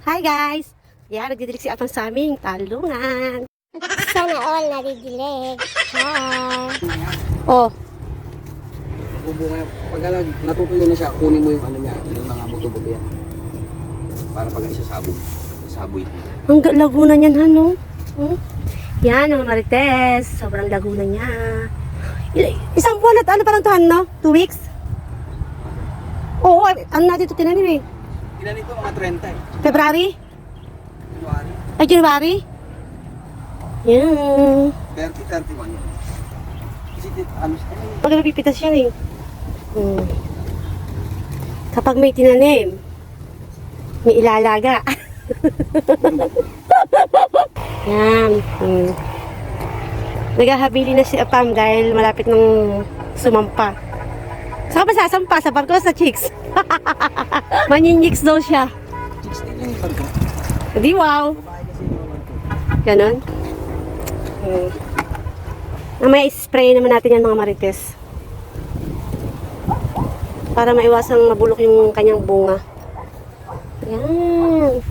Hi guys! Yan, nagdidilig si Apang sa aming talungan. Sana all nadidilig. Hi. Oh, Bubunga, pag natutuyo na siya, kunin mo yung ano niya, yung mga buto-buto yan. Para pag isasaboy. Saboy. ang laguna niyan, ano? Yan, mga marites. Sobrang laguna niya. Isang buwan at ano parang to, no? 2 weeks? Oo, ano natin ito tinanim eh? Ilan ito? Mga 30 eh. February? January. Ay, January? Yan. 30, 31 yan. Kasi ano siya? Pag napipitas yan eh. Kapag may tinanim, may ilalaga. Yan. Naghahabili na si Apam dahil malapit nang sumampa. Saan ba sasampa? Sa barko o sa chicks? Manyinyicks daw siya. 16 yung barko. Hindi, wow. Babae kasi yung barko. Ganon. Mamaya spray naman natin yan mga marites. Para maiwasang mabulok yung kanyang bunga. Yan.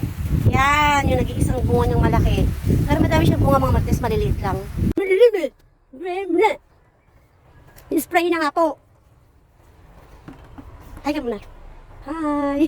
Yan, yung nag-iisang bunga niyang malaki. Pero madami siyang bunga mga marites, maliliit lang. Maliliit. Spray na nga po. Hi ka muna. Hi.